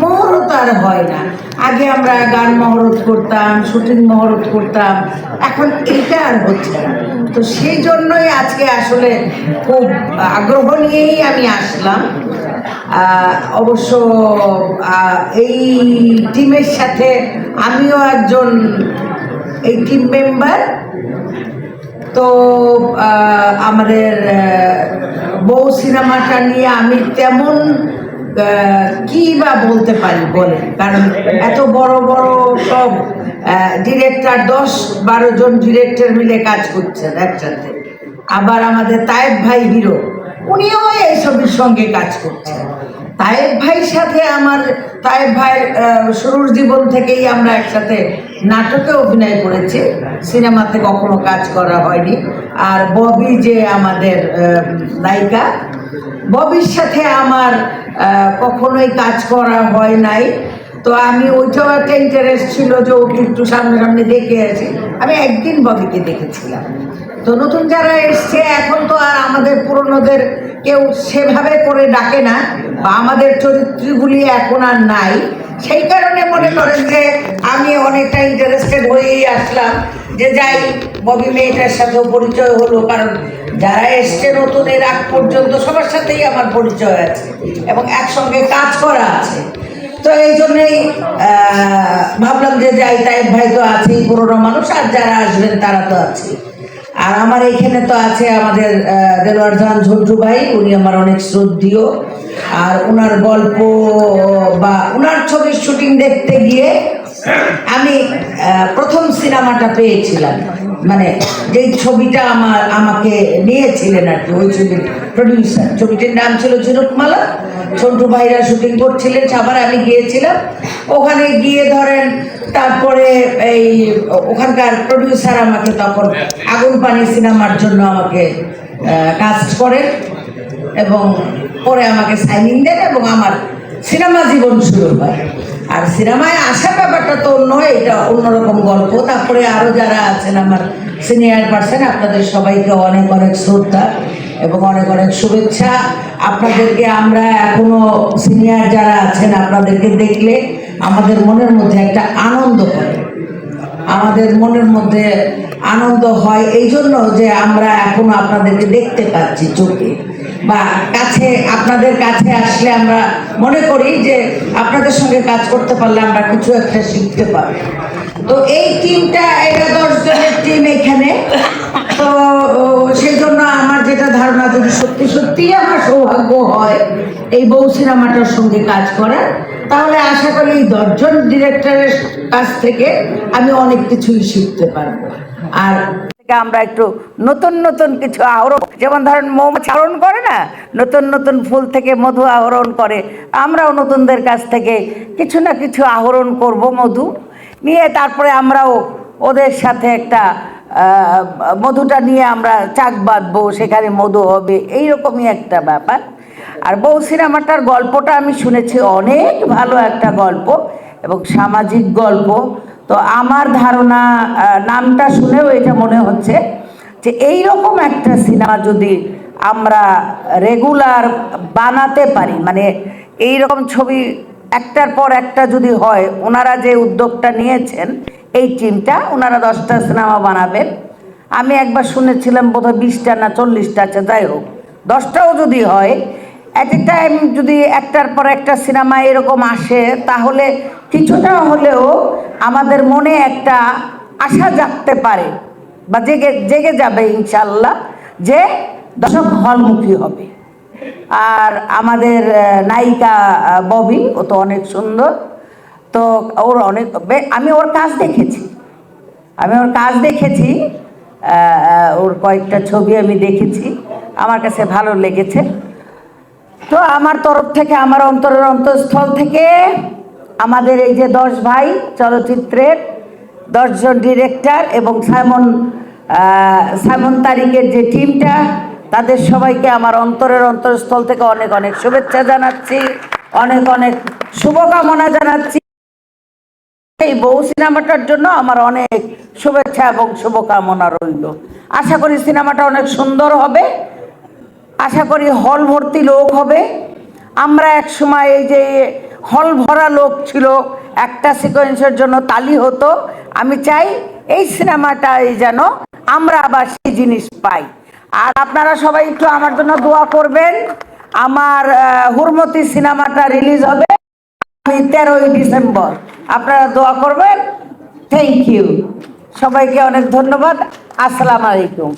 মহরত আর হয় না। আগে আমরা গান মহরত করতাম, শুটিং মহরত করতাম, এখন এইটা আর হচ্ছে না। তো সেই জন্যই আজকে আসলে খুব আগ্রহ নিয়েই আমি আসলাম। অবশ্য এই টিমের সাথে আমিও একজন এই টিম মেম্বার। তো আমাদের বউ সিনেমাটা নিয়ে আমি তেমন কি বা বলতে পারি বলে, কারণ এত বড় বড় সব ডিরেক্টর 10-12 জন ডিরেক্টর মিলে কাজ করছেন একসাথে। আবার আমাদের তায়েব ভাই হিরো, উনিও এই ছবির সঙ্গে কাজ করছেন। তায়েব ভাইয়ের সাথে তায়েব ভাইয়ের শুরুর জীবন থেকেই আমরা একসাথে নাটকে অভিনয় করেছি, সিনেমাতে কখনো কাজ করা হয়নি। আর ববি যে আমাদের নায়িকা, ববির সাথে আমার কখনোই কাজ করা হয় নাই। তো আমি ওইটাও একটা ইন্টারেস্ট ছিল যে ওকে একটু সামনে দেখে আছি। আমি একদিন ববিকে দেখেছিলাম। তো নতুন যারা এসছে এখন তো আর আমাদের পুরনোদের কেউ সেভাবে করে ডাকে না, বা আমাদের চরিত্রগুলি এখন আর নাই। সেই কারণে মনে করেন যে আমি অনেকটা ইন্টারেস্টেড হয়েই আসলাম যে যাই, ববি মেয়েটার সাথেও পরিচয় হলো। কারণ যারা এসছে নতুন, এর আগ পর্যন্ত সবার সাথেই আমার পরিচয় আছে এবং একসঙ্গে কাজ করা আছে। তো এই জন্যেই ভাবলাম যে যাই, তাই ভাই তো আছেই পুরোনো মানুষ, আর যারা আসবেন তারা তো আছে। আর আমার এইখানে তো আছে আমাদের দেলোয়ার জাহান ঝন্টু ভাই, উনি আমার অনেক শ্রদ্ধেয়। আর ওনার গল্প বা ওনার ছবির শুটিং দেখতে গিয়ে আমি প্রথম সিনেমাটা পেয়েছিলাম, মানে যেই ছবিটা আমাকে নিয়েছিলেন আর কি, ওই ছবির প্রডিউসার। ছবিটির নাম ছিল ঝিনুকমালা। ঝন্টু ভাইরা শুটিং করছিলেন, আবার আমি গিয়েছিলাম ওখানে। গিয়ে ধরেন তারপরে এই ওখানকার প্রডিউসার আমাকে তখন আগুন পানি সিনেমার জন্য আমাকে কাস্ট করেন এবং পরে আমাকে সাইনিং দেন এবং আমার সিনেমা জীবন শুরু হয়। আর সিনেমায় আসা ব্যাপারটা তো অন্য, এটা অন্যরকম গল্প। তারপরে আরও যারা আছেন আমার সিনিয়র পার্সন, আপনাদের সবাইকে অনেক অনেক শ্রদ্ধা এবং অনেক অনেক শুভেচ্ছা। আপনাদেরকে আমরা এখনো সিনিয়র যারা আছেন, আপনাদেরকে দেখলে আমাদের মনের মধ্যে একটা আনন্দ হয়। আমাদের মনের মধ্যে আনন্দ হয় এই জন্য যে আমরা এখনো আপনাদেরকে দেখতে পাচ্ছি চোখে, বা কাছে, আপনাদের কাছে আসলে আমরা মনে করি যে আপনাদের সঙ্গে কাজ করতে পারলে আমরা কিছু একটা শিখতে পারি। তো এই টিমটা, এটা 10 জনের টিম এখানে। তো সেই জন্য আমার যেটা ধারণা, যদি সত্যি সত্যিই আমার সৌভাগ্য হয় এই বউ সিনেমাটার সঙ্গে কাজ করার, তাহলে আশা করি এই 10 জন ডিরেক্টরের কাছ থেকে আমি অনেক কিছুই শিখতে পারবো। আর আমরা একটু নতুন নতুন কিছু আহরণ, যেমন ধরেন মৌমাছি আহরণ করে না, নতুন নতুন ফুল থেকে মধু আহরণ করে, আমরাও নতুনদের কাছ থেকে কিছু না কিছু আহরণ করব, মধু নিয়ে তারপরে আমরাও ওদের সাথে একটা মধুটা নিয়ে আমরা চাক বাঁধবো, সেখানে মধু হবে, এইরকমই একটা ব্যাপার। আর বউ সিনেমাটার গল্পটা আমি শুনেছি, অনেক ভালো একটা গল্প এবং সামাজিক গল্প। তো আমার ধারণা, নামটা শুনেও এটা মনে হচ্ছে যে এইরকম একটা সিনেমা যদি আমরা রেগুলার বানাতে পারি, মানে এইরকম ছবি একটার পর একটা যদি হয়, ওনারা যে উদ্যোগটা নিয়েছেন এই টিমটা, ওনারা 10টা সিনেমা বানাবেন। আমি একবার শুনেছিলাম বোধহয় 20টা না 40টা আছে, যাই হোক 10টাও যদি হয়, অ্যাট এ টাইম যদি একটার পর একটা সিনেমা এরকম আসে, তাহলে কিছুটা হলেও আমাদের মনে একটা আশা জাগতে পারে, বা জেগে যাবে ইনশাল্লাহ, যে দর্শক হলমুখী হবে। আর আমাদের নায়িকা ববি, ও তো অনেক সুন্দর। তো ওর অনেক, আমি ওর কাজ দেখেছি, ওর কয়েকটা ছবি আমি দেখেছি, আমার কাছে ভালো লেগেছে। তো আমার তরফ থেকে, আমার অন্তরের অন্তঃস্থল থেকে আমাদের এই যে 10 ভাই চলচ্চিত্রের 10 জন ডিরেক্টর এবং সাইমন তারিকের যে টিমটা, তাদের সবাইকে আমার অন্তরের অন্তঃস্থল থেকে অনেক অনেক শুভেচ্ছা জানাচ্ছি, অনেক অনেক শুভকামনা জানাচ্ছি। এই বউ সিনেমাটার জন্য আমার অনেক শুভেচ্ছা এবং শুভকামনা রইল। আশা করি সিনেমাটা অনেক সুন্দর হবে, আশা করি হল ভর্তি লোক হবে। আমরা এক সময় এই যে হল ভরা লোক ছিল, একটা সিকোয়েন্সের জন্য তালি হতো। আমি চাই এই সিনেমাটাই যেন আমরা আবার সেই জিনিস পাই। আর আপনারা সবাই একটু আমার জন্য দোয়া করবেন। আমার হুরমতি সিনেমাটা রিলিজ হবে 13ই ডিসেম্বর, আপনারা দোয়া করবেন। থ্যাংক ইউ, সবাইকে অনেক ধন্যবাদ। আসসালামু আলাইকুম।